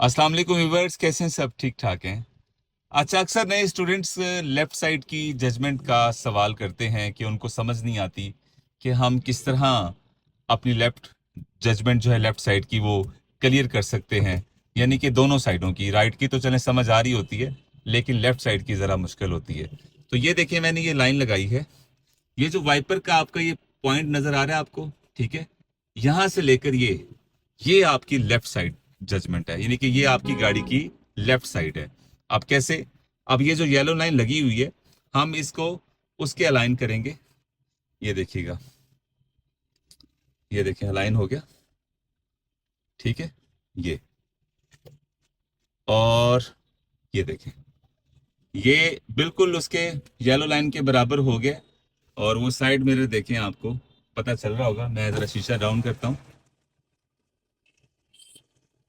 अस्सलाम वालेकुम व्यूअर्स, कैसे हैं? सब ठीक ठाक हैं। अच्छा, अक्सर नए स्टूडेंट्स लेफ़्ट साइड की जजमेंट का सवाल करते हैं कि उनको समझ नहीं आती कि हम किस तरह अपनी लेफ़्ट जजमेंट जो है लेफ़्ट साइड की वो क्लियर कर सकते हैं। यानी कि दोनों साइडों की, राइट की तो चलें समझ आ रही होती है, लेकिन लेफ़्ट साइड की ज़रा मुश्किल होती है। तो ये देखिए, मैंने ये लाइन लगाई है। ये जो वाइपर का आपका ये पॉइंट नज़र आ रहा है आपको, ठीक है? यहाँ से लेकर ये आपकी लेफ्ट साइड जजमेंट है, यानी कि ये आपकी गाड़ी की लेफ्ट साइड है। अब कैसे? अब ये जो येलो लाइन लगी हुई है, हम इसको उसके अलाइन करेंगे। ये देखिएगा, ये देखिए अलाइन हो गया, ठीक है? ये, और ये देखें, ये बिल्कुल उसके येलो लाइन के बराबर हो गया। और वो साइड मिरर देखें, आपको पता चल रहा होगा। मैं जरा शीशा डाउन करता हूँ।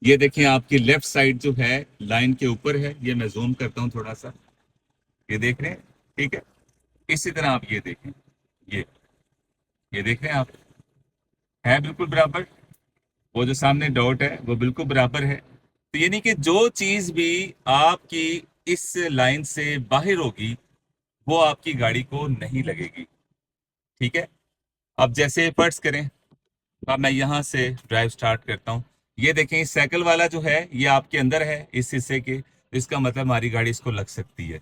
ये देखें, आपकी लेफ्ट साइड जो है लाइन के ऊपर है। ये मैं जूम करता हूँ थोड़ा सा, ये देख रहे हैं, ठीक है? इसी तरह आप ये देखें, ये ये देख रहे हैं आप, है बिल्कुल बराबर। वो जो सामने डॉट है वो बिल्कुल बराबर है। तो यानी कि जो चीज भी आपकी इस लाइन से बाहर होगी वो आपकी गाड़ी को नहीं लगेगी, ठीक है? अब जैसे फर्ज करें, अब मैं यहाँ से ड्राइव स्टार्ट करता हूँ। ये देखें, इस साइकिल वाला जो है ये आपके अंदर है इस हिस्से के, इसका मतलब हमारी गाड़ी इसको लग सकती है,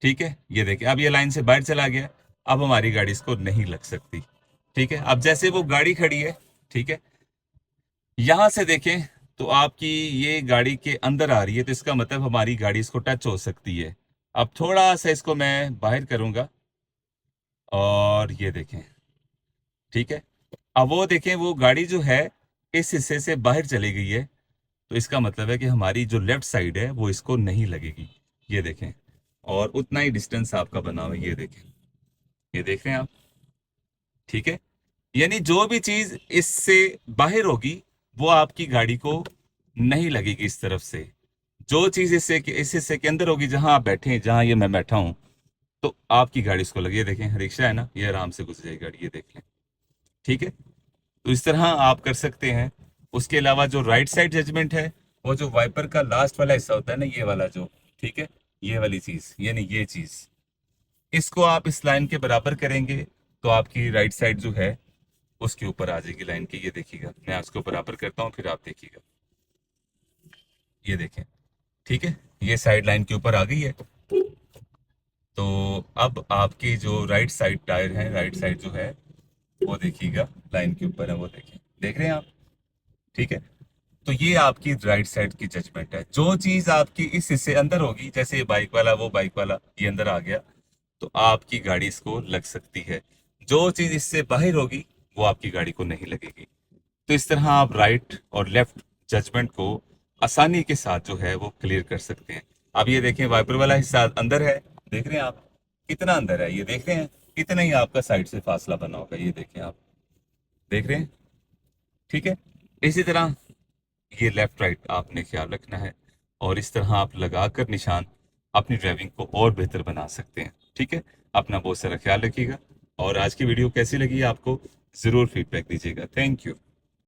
ठीक है? ये देखिए, अब ये लाइन से बाहर चला गया, अब हमारी गाड़ी इसको नहीं लग सकती, ठीक है? अब जैसे वो गाड़ी खड़ी है, ठीक है, यहां से देखें तो आपकी ये गाड़ी के अंदर आ रही है, तो इसका मतलब हमारी गाड़ी इसको टच हो सकती है। अब थोड़ा सा इसको मैं बाहर करूंगा और ये देखें, ठीक है? अब वो देखें, वो गाड़ी जो है इस हिस्से से बाहर चली गई है, तो इसका मतलब है कि हमारी जो लेफ्ट साइड है वो इसको नहीं लगेगी। ये देखें, और उतना ही डिस्टेंस आपका बना हुआ है, ये देखें, ये देख रहे हैं आप, ठीक है? यानी जो भी चीज इससे बाहर होगी वो आपकी गाड़ी को नहीं लगेगी इस तरफ से। जो चीज इस हिस्से के अंदर होगी, जहां आप बैठे हैं, जहां ये मैं बैठा हूं, तो आपकी गाड़ी इसको लगी। ये देखें, रिक्शा है ना, ये आराम से घुस जाएगी गाड़ी, ये देख लें, ठीक है? तो इस तरह आप कर सकते हैं। उसके अलावा जो राइट साइड जजमेंट है, वो जो वाइपर का लास्ट वाला हिस्सा होता है ना, ये वाला जो, ठीक है, ये वाली चीज, यानी ये चीज, इसको आप इस लाइन के बराबर करेंगे तो आपकी राइट साइड जो है उसके ऊपर आ जाएगी लाइन की। ये देखिएगा, मैं उसको बराबर करता हूँ, फिर आप देखिएगा, ये देखें, ठीक है? ये साइड लाइन के ऊपर आ गई है। तो अब आपकी जो राइट साइड टायर है, राइट साइड जो है वो देखिएगा लाइन के ऊपर है, वो देखें, देख रहे हैं आप, ठीक है? तो ये आपकी राइट साइड की जजमेंट है। जो चीज आपकी इस हिस्से अंदर होगी, जैसे ये बाइक वाला, वो बाइक वाला ये अंदर आ गया, तो आपकी गाड़ी इसको लग सकती है। जो चीज इससे बाहर होगी वो आपकी गाड़ी को नहीं लगेगी। तो इस तरह आप राइट और लेफ्ट जजमेंट को आसानी के साथ जो है वो क्लियर कर सकते हैं। अब ये देखें, वाइपर वाला हिस्सा अंदर है, देख रहे हैं आप कितना अंदर है, ये देख रहे हैं, इतना ही आपका साइड से फासला बना होगा, ये देखें आप, देख रहे हैं, ठीक है? इसी तरह ये लेफ्ट राइट आपने ख्याल रखना है, और इस तरह आप लगाकर निशान अपनी ड्राइविंग को और बेहतर बना सकते हैं, ठीक है? अपना बहुत सारा ख्याल रखिएगा, और आज की वीडियो कैसी लगी आपको ज़रूर फीडबैक दीजिएगा। Thank you.